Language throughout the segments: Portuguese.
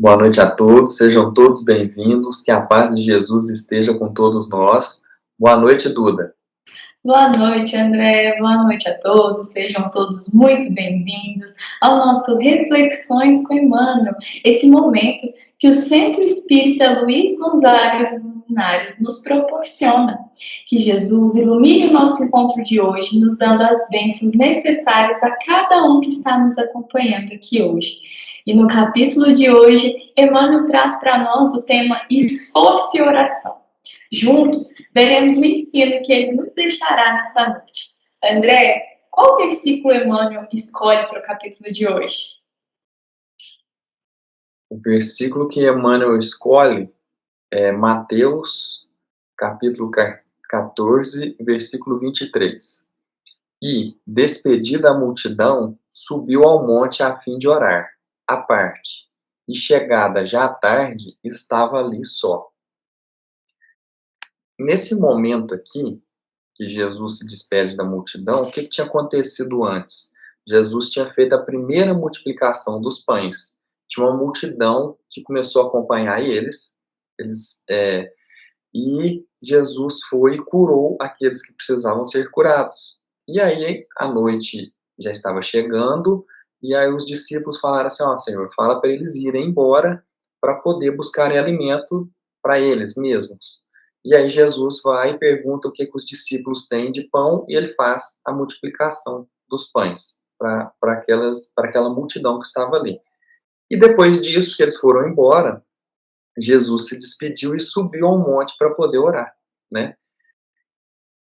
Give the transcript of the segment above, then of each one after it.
Boa noite a todos, sejam todos bem-vindos, que a paz de Jesus esteja com todos nós. Boa noite, Duda. Boa noite, André. Boa noite a todos. Sejam todos muito bem-vindos ao nosso Reflexões com Emmanuel, esse momento que o Centro Espírita Luiz Gonzaga de Luminares nos proporciona. Que Jesus ilumine o nosso encontro de hoje, nos dando as bênçãos necessárias a cada um que está nos acompanhando aqui hoje. E no capítulo de hoje, Emmanuel traz para nós o tema esforço e oração. Juntos, veremos o ensino que ele nos deixará nessa noite. André, qual versículo Emmanuel escolhe para o capítulo de hoje? O versículo que Emmanuel escolhe é Mateus, capítulo 14, versículo 23. E, despedida a multidão, subiu ao monte a fim de orar, à parte. E chegada já à tarde, estava ali só. Nesse momento aqui, que Jesus se despede da multidão, o que tinha acontecido antes? Jesus tinha feito a primeira multiplicação dos pães. Tinha uma multidão que começou a acompanhar e Jesus foi e curou aqueles que precisavam ser curados. E aí, a noite já estava chegando, e aí os discípulos falaram assim, Senhor, fala para eles irem embora para poder buscarem alimento para eles mesmos. E aí Jesus vai e pergunta o que os discípulos têm de pão, e ele faz a multiplicação dos pães para aquela multidão que estava ali. E depois disso, que eles foram embora, Jesus se despediu e subiu ao monte para poder orar, né?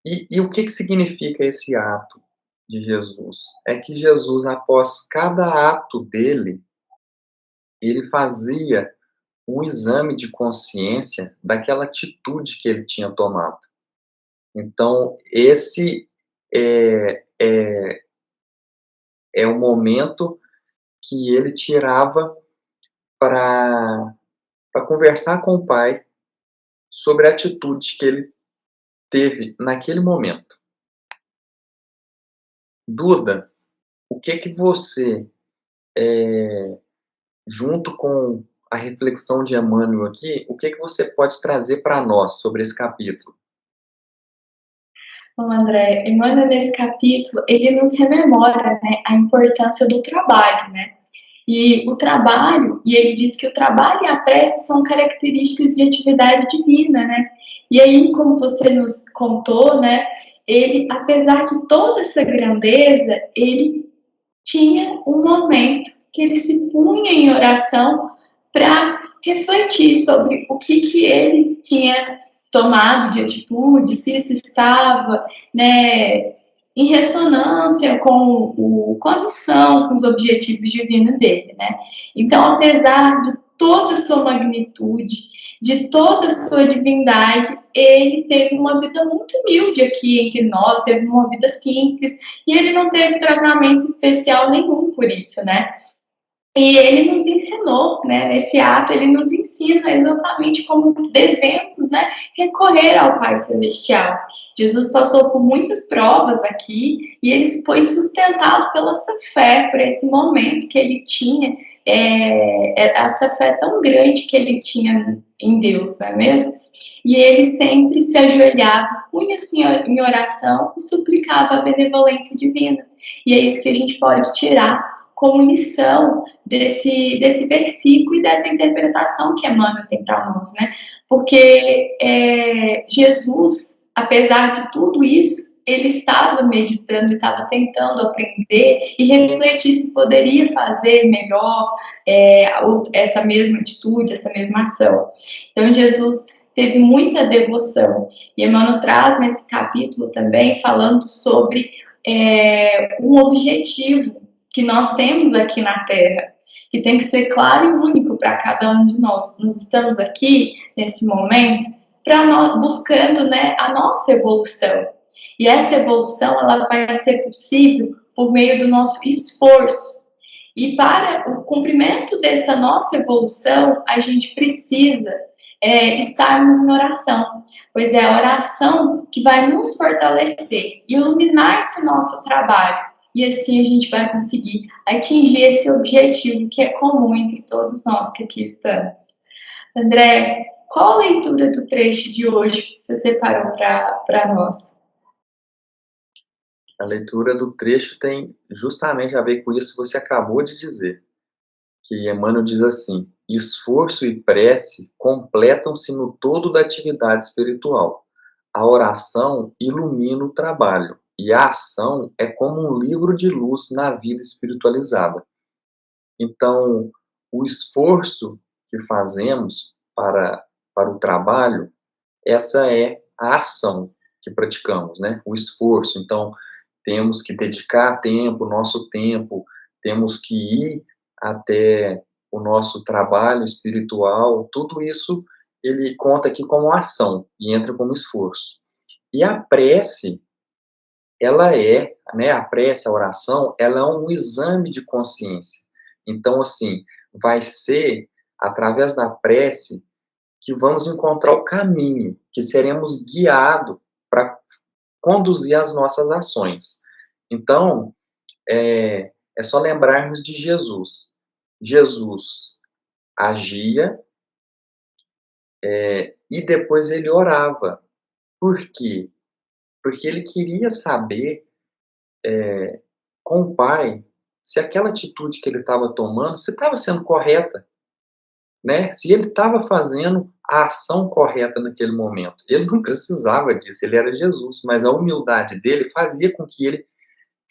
E o que significa esse ato de Jesus? É que Jesus, após cada ato dele, ele fazia um exame de consciência daquela atitude que ele tinha tomado. Então, esse é o momento que ele tirava para conversar com o Pai sobre a atitude que ele teve naquele momento. Duda, o que você, junto com a reflexão de Emmanuel aqui, o que você pode trazer para nós sobre esse capítulo? Bom, André, Emmanuel nesse capítulo, ele nos rememora, né, a importância do trabalho, né? E o trabalho, e ele diz que o trabalho e a prece são características de atividade divina, né? E aí, como você nos contou, né, ele, apesar de toda essa grandeza, ele tinha um momento que ele se punha em oração para refletir sobre o que ele tinha tomado de atitude, se isso estava, né, em ressonância com a missão, com os objetivos divinos dele, né? Então, apesar de toda a sua magnitude, de toda a sua divindade, ele teve uma vida muito humilde aqui entre nós, teve uma vida simples, e ele não teve tratamento especial nenhum por isso, né? E ele nos ensinou, né, nesse ato, ele nos ensina exatamente como devemos, né, recorrer ao Pai Celestial. Jesus passou por muitas provas aqui e ele foi sustentado pela essa fé, por esse momento que ele tinha, essa fé tão grande que ele tinha em Deus, não é mesmo? E ele sempre se ajoelhava, punha-se em oração e suplicava a benevolência divina. E é isso que a gente pode tirar como lição desse versículo e dessa interpretação que Emmanuel tem para nós, né? Porque Jesus, apesar de tudo isso, ele estava meditando e estava tentando aprender e refletir se poderia fazer melhor essa mesma atitude, essa mesma ação. Então, Jesus teve muita devoção. E Emmanuel traz nesse capítulo também falando sobre um objetivo que nós temos aqui na Terra, que tem que ser claro e único para cada um de nós. Nós estamos aqui, nesse momento, buscando, né, a nossa evolução. E essa evolução ela vai ser possível por meio do nosso esforço. E para o cumprimento dessa nossa evolução, a gente precisa estarmos em oração, pois é a oração que vai nos fortalecer, iluminar esse nosso trabalho e assim a gente vai conseguir atingir esse objetivo que é comum entre todos nós que aqui estamos. André, qual a leitura do trecho de hoje que você separou para nós? A leitura do trecho tem justamente a ver com isso que você acabou de dizer, que Emmanuel diz assim: esforço e prece completam-se no todo da atividade espiritual. A oração ilumina o trabalho, e a ação é como um livro de luz na vida espiritualizada. Então, o esforço que fazemos para o trabalho, essa é a ação que praticamos, né? O esforço. Então, temos que dedicar tempo, nosso tempo, temos que ir até o nosso trabalho espiritual, tudo isso ele conta aqui como ação e entra como esforço. E a prece, ela é, né, a prece, a oração, ela é um exame de consciência. Então, assim, vai ser através da prece que vamos encontrar o caminho, que seremos guiados para conduzir as nossas ações. Então, é só lembrarmos de Jesus. Jesus agia, e depois ele orava. Por quê? Porque ele queria saber, com o Pai, se aquela atitude que ele estava tomando, se estava sendo correta, né? Se ele estava fazendo a ação correta naquele momento. Ele não precisava disso, ele era Jesus, mas a humildade dele fazia com que ele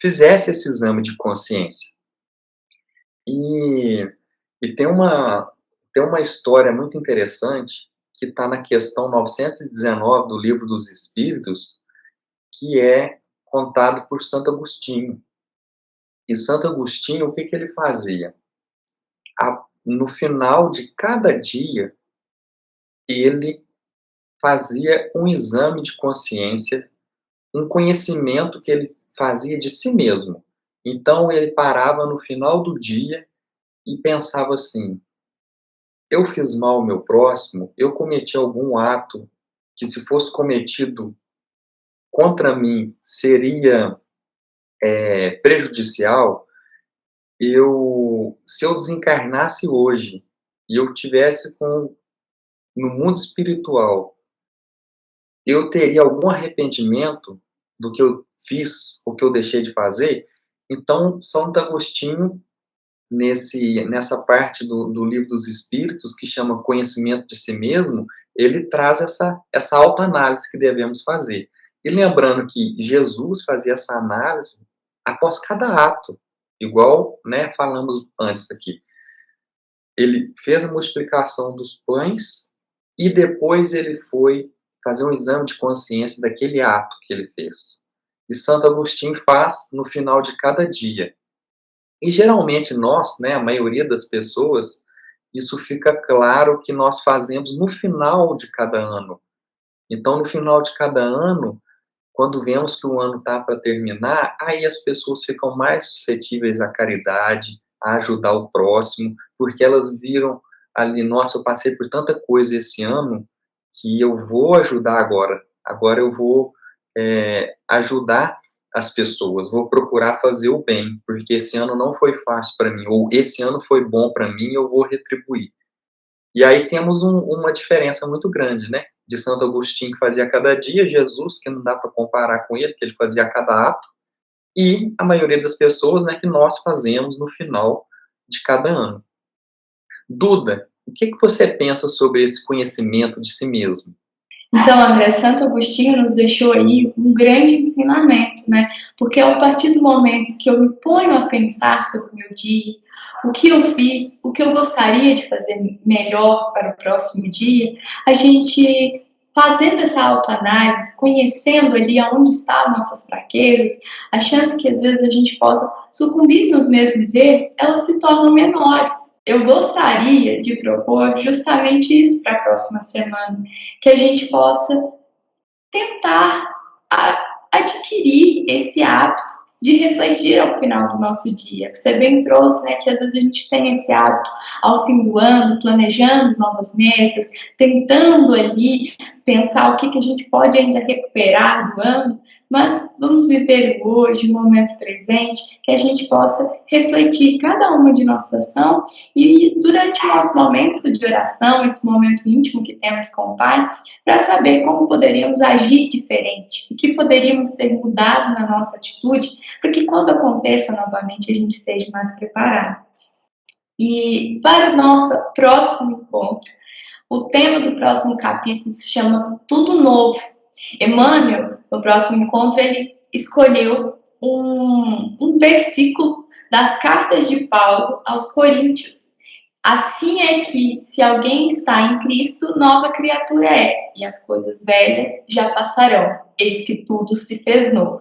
fizesse esse exame de consciência. E, e tem uma história muito interessante que está na questão 919 do Livro dos Espíritos, que é contado por Santo Agostinho. E Santo Agostinho, o que, que ele fazia? No final de cada dia, ele fazia um exame de consciência, um conhecimento que ele fazia de si mesmo. Então, ele parava no final do dia e pensava assim: eu fiz mal ao meu próximo, eu cometi algum ato que, se fosse cometido contra mim, seria prejudicial. Se eu desencarnasse hoje e eu tivesse no mundo espiritual, eu teria algum arrependimento do que eu fiz, ou que eu deixei de fazer? Então, Santo Agostinho, nessa parte do Livro dos Espíritos, que chama Conhecimento de Si Mesmo, ele traz essa autoanálise que devemos fazer. E lembrando que Jesus fazia essa análise após cada ato, igual, né, falamos antes aqui. Ele fez a multiplicação dos pães e depois ele foi fazer um exame de consciência daquele ato que ele fez. E Santo Agostinho faz no final de cada dia. E geralmente nós, né, a maioria das pessoas, isso fica claro que nós fazemos no final de cada ano. Então, no final de cada ano, quando vemos que o ano está para terminar, aí as pessoas ficam mais suscetíveis à caridade, a ajudar o próximo, porque elas viram ali: nossa, eu passei por tanta coisa esse ano que eu vou ajudar agora. Agora eu vou ajudar as pessoas, vou procurar fazer o bem, porque esse ano não foi fácil para mim, ou esse ano foi bom para mim, eu vou retribuir. E aí temos uma diferença muito grande, né? De Santo Agostinho, que fazia a cada dia, Jesus, que não dá para comparar com ele, que ele fazia a cada ato, e a maioria das pessoas, né, que nós fazemos no final de cada ano. Duda, o que você pensa sobre esse conhecimento de si mesmo? Então, André, Santo Agostinho nos deixou aí um grande ensinamento, né? Porque a partir do momento que eu me ponho a pensar sobre o meu dia, o que eu fiz, o que eu gostaria de fazer melhor para o próximo dia, a gente fazendo essa autoanálise, conhecendo ali aonde estão nossas fraquezas, a chance que às vezes a gente possa sucumbir nos mesmos erros, elas se tornam menores. Eu gostaria de propor justamente isso para a próxima semana, que a gente possa tentar adquirir esse hábito de refletir ao final do nosso dia. Você bem trouxe, né, que às vezes a gente tem esse hábito ao fim do ano, planejando novas metas, tentando ali pensar o que a gente pode ainda recuperar do ano, mas vamos viver o hoje, o momento presente, que a gente possa refletir cada uma de nossa ação e durante o nosso momento de oração, esse momento íntimo que temos com o Pai, para saber como poderíamos agir diferente, o que poderíamos ter mudado na nossa atitude, para que quando aconteça novamente a gente esteja mais preparado. E para o nosso próximo encontro, o tema do próximo capítulo se chama Tudo Novo. Emmanuel, no próximo encontro, ele escolheu um versículo das cartas de Paulo aos Coríntios. Assim é que, se alguém está em Cristo, nova criatura é, e as coisas velhas já passarão, eis que tudo se fez novo.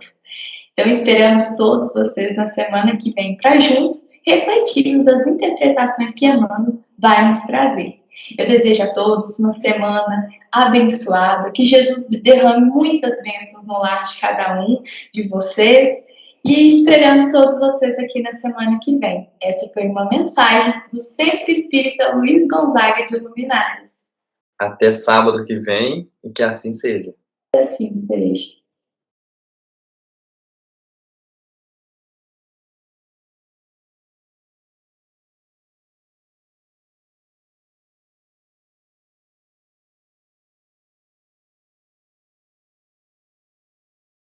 Então, esperamos todos vocês na semana que vem para juntos refletirmos as interpretações que Emmanuel vai nos trazer. Eu desejo a todos uma semana abençoada, que Jesus derrame muitas bênçãos no lar de cada um de vocês e esperamos todos vocês aqui na semana que vem. Essa foi uma mensagem do Centro Espírita Luiz Gonzaga de Luminares. Até sábado que vem e que assim seja. Assim seja.